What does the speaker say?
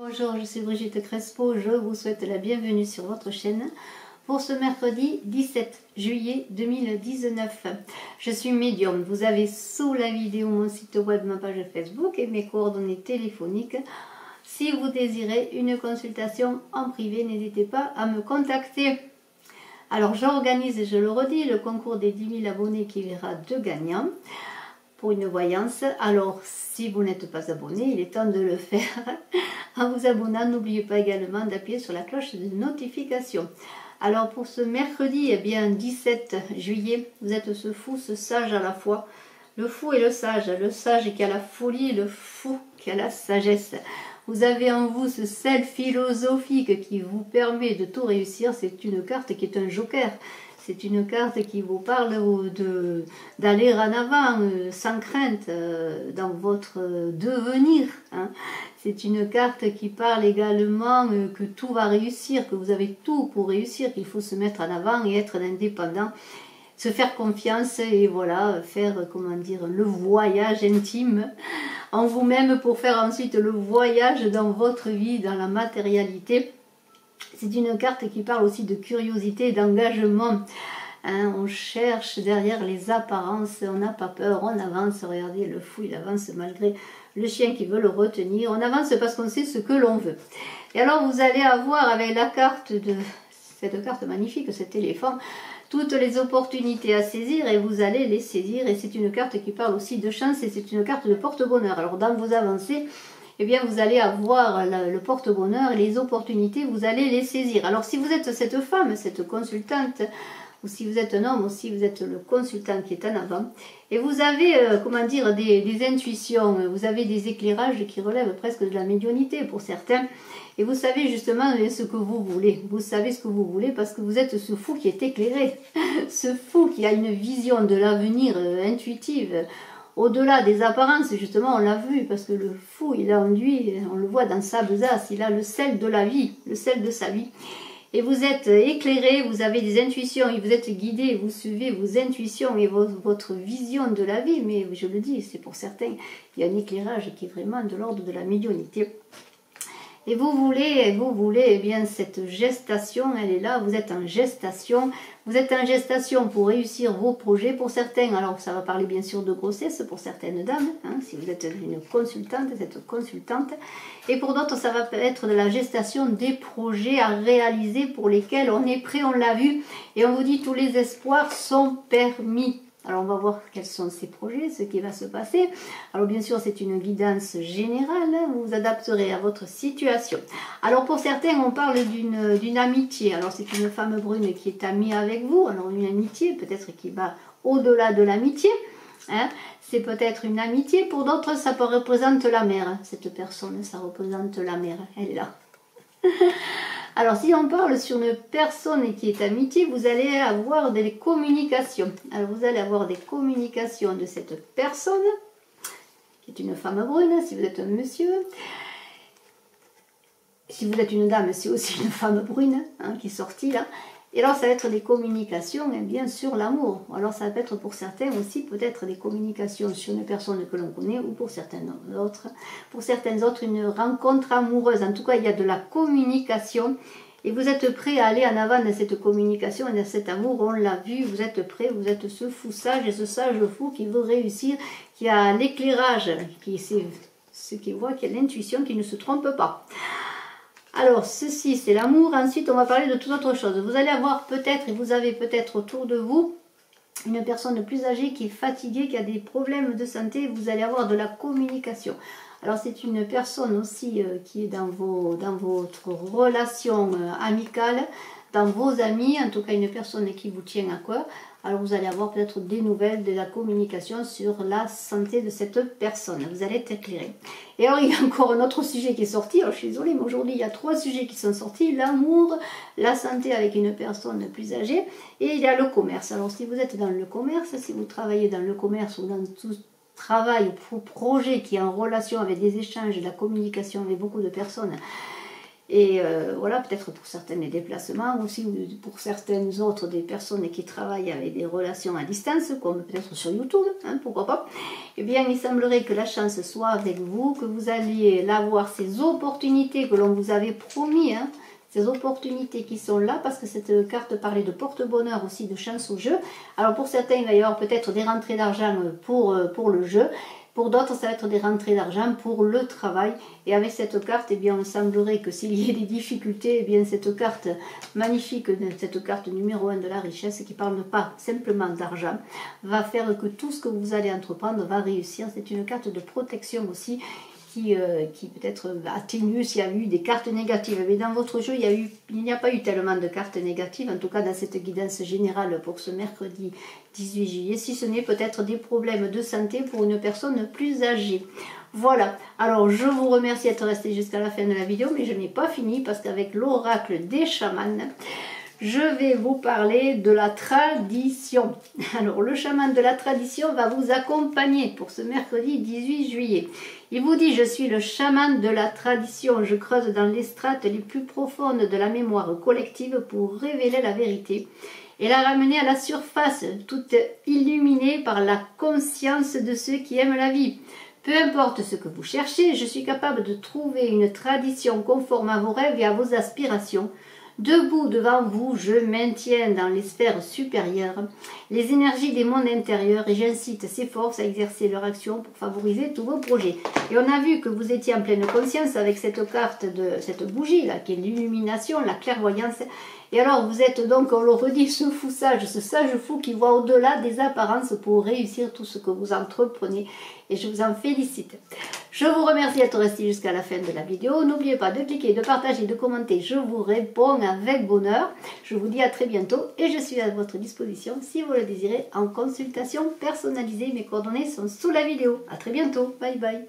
Bonjour, je suis Brigitte Crespo, je vous souhaite la bienvenue sur votre chaîne pour ce mercredi 17 juillet 2019. Je suis médium, vous avez sous la vidéo mon site web, ma page Facebook et mes coordonnées téléphoniques. Si vous désirez une consultation en privé, n'hésitez pas à me contacter. Alors j'organise, et je le redis, le concours des 10 000 abonnés qui verra 2 gagnants pour une voyance. Alors si vous n'êtes pas abonné, il est temps de le faire en vous abonnant. N'oubliez pas également d'appuyer sur la cloche de notification. Alors pour ce mercredi, eh bien 17 juillet, vous êtes ce fou, ce sage à la fois. Le fou et le sage qui a la folie et le fou qui a la sagesse. Vous avez en vous ce sel philosophique qui vous permet de tout réussir. C'est une carte qui est un joker. C'est une carte qui vous parle d'aller en avant sans crainte dans votre devenir. Hein. C'est une carte qui parle également que tout va réussir, que vous avez tout pour réussir, qu'il faut se mettre en avant et être indépendant, se faire confiance et voilà, faire, comment dire, le voyage intime en vous-même pour faire ensuite le voyage dans votre vie, dans la matérialité. C'est une carte qui parle aussi de curiosité et d'engagement. Hein, on cherche derrière les apparences, on n'a pas peur, on avance. Regardez, le fou, il avance malgré le chien qui veut le retenir. On avance parce qu'on sait ce que l'on veut. Et alors, vous allez avoir avec la carte cette carte magnifique, cet éléphant, toutes les opportunités à saisir et vous allez les saisir. Et c'est une carte qui parle aussi de chance et c'est une carte de porte-bonheur. Alors, dans vos avancées, eh bien, vous allez avoir le porte-bonheur et les opportunités, vous allez les saisir. Alors, si vous êtes cette femme, cette consultante, ou si vous êtes un homme, ou si vous êtes le consultant qui est en avant, et vous avez, comment dire, des intuitions, vous avez des éclairages qui relèvent presque de la médiumnité pour certains, et vous savez justement ce que vous voulez. Vous savez ce que vous voulez parce que vous êtes ce fou qui est éclairé, ce fou qui a une vision de l'avenir intuitive, au-delà des apparences. Justement, on l'a vu, parce que le fou, il a en lui, on le voit dans sa besace, il a le sel de la vie, le sel de sa vie. Et vous êtes éclairé, vous avez des intuitions, et vous êtes guidé, vous suivez vos intuitions et votre vision de la vie. Mais je le dis, c'est pour certains, il y a un éclairage qui est vraiment de l'ordre de la médiumnité. Et vous voulez, eh bien, cette gestation, elle est là, vous êtes en gestation. Vous êtes en gestation pour réussir vos projets. Pour certains, alors ça va parler bien sûr de grossesse pour certaines dames, hein, si vous êtes une consultante, cette consultante. Et pour d'autres, ça va être de la gestation des projets à réaliser pour lesquels on est prêt, on l'a vu. Et on vous dit tous les espoirs sont permis. Alors on va voir quels sont ces projets, ce qui va se passer. Alors bien sûr c'est une guidance générale, vous vous adapterez à votre situation. Alors pour certains on parle d'une amitié. Alors c'est une femme brune qui est amie avec vous. Alors une amitié peut-être qui va au-delà de l'amitié. Hein. C'est peut-être une amitié. Pour d'autres ça représente la mère. Cette personne ça représente la mère. Elle est là. Alors, si on parle sur une personne qui est amitié, vous allez avoir des communications. Alors, vous allez avoir des communications de cette personne, qui est une femme brune, si vous êtes un monsieur. Si vous êtes une dame, c'est aussi une femme brune, hein, qui est sortie là. Et alors, ça va être des communications, et bien sûr, l'amour. Alors, ça va être pour certains aussi, peut-être des communications sur une personne que l'on connaît, ou pour certains autres, une rencontre amoureuse. En tout cas, il y a de la communication, et vous êtes prêt à aller en avant dans cette communication et dans cet amour. On l'a vu, vous êtes prêt, vous êtes ce fou sage, et ce sage fou qui veut réussir, qui a l'éclairage, ce qui voit, qui a l'intuition, qui ne se trompe pas. Alors, ceci, c'est l'amour. Ensuite, on va parler de toute autre chose. Vous allez avoir peut-être, et vous avez peut-être autour de vous, une personne plus âgée qui est fatiguée, qui a des problèmes de santé. Vous allez avoir de la communication. Alors, c'est une personne aussi qui est dans votre relation amicale, dans vos amis, en tout cas une personne qui vous tient à cœur. Alors vous allez avoir peut-être des nouvelles, de la communication sur la santé de cette personne. Vous allez être éclairé. Et alors il y a encore un autre sujet qui est sorti. Alors je suis désolée, mais aujourd'hui il y a 3 sujets qui sont sortis. L'amour, la santé avec une personne plus âgée et il y a le commerce. Alors si vous êtes dans le commerce, si vous travaillez dans le commerce ou dans tout travail ou projet qui est en relation avec des échanges, de la communication avec beaucoup de personnes, Et voilà, peut-être pour certains les déplacements, aussi pour certaines autres des personnes qui travaillent avec des relations à distance, comme peut-être sur YouTube, hein, pourquoi pas. Eh bien, il semblerait que la chance soit avec vous, que vous alliez là voir ces opportunités que l'on vous avait promis, hein, ces opportunités qui sont là, parce que cette carte parlait de porte-bonheur aussi, de chance au jeu. Alors pour certains, il va y avoir peut-être des rentrées d'argent pour le jeu. Pour d'autres, ça va être des rentrées d'argent pour le travail. Et avec cette carte, eh bien, on semblerait que s'il y a des difficultés, eh bien, cette carte magnifique, cette carte numéro 1 de la richesse, qui ne parle pas simplement d'argent, va faire que tout ce que vous allez entreprendre va réussir. C'est une carte de protection aussi, qui peut-être atténue s'il y a eu des cartes négatives. Mais dans votre jeu, il n'y a pas eu tellement de cartes négatives, en tout cas dans cette guidance générale pour ce mercredi 18 juillet, si ce n'est peut-être des problèmes de santé pour une personne plus âgée. Voilà, alors je vous remercie d'être resté jusqu'à la fin de la vidéo, mais je n'ai pas fini parce qu'avec l'oracle des chamans, je vais vous parler de la tradition. Alors, le chaman de la tradition va vous accompagner pour ce mercredi 18 juillet. Il vous dit, je suis le chaman de la tradition. Je creuse dans les strates les plus profondes de la mémoire collective pour révéler la vérité et la ramener à la surface, toute illuminée par la conscience de ceux qui aiment la vie. Peu importe ce que vous cherchez, je suis capable de trouver une tradition conforme à vos rêves et à vos aspirations. Debout devant vous, je maintiens dans les sphères supérieures les énergies des mondes intérieurs et j'incite ces forces à exercer leur action pour favoriser tous vos projets. Et on a vu que vous étiez en pleine conscience avec cette carte, cette bougie là, qui est l'illumination, la clairvoyance. Et alors vous êtes donc, on le redit, ce fou sage, ce sage fou qui voit au-delà des apparences pour réussir tout ce que vous entreprenez. Et je vous en félicite. Je vous remercie d'être resté jusqu'à la fin de la vidéo. N'oubliez pas de cliquer, de partager, de commenter. Je vous réponds avec bonheur. Je vous dis à très bientôt et je suis à votre disposition si vous le désirez en consultation personnalisée. Mes coordonnées sont sous la vidéo. À très bientôt. Bye bye.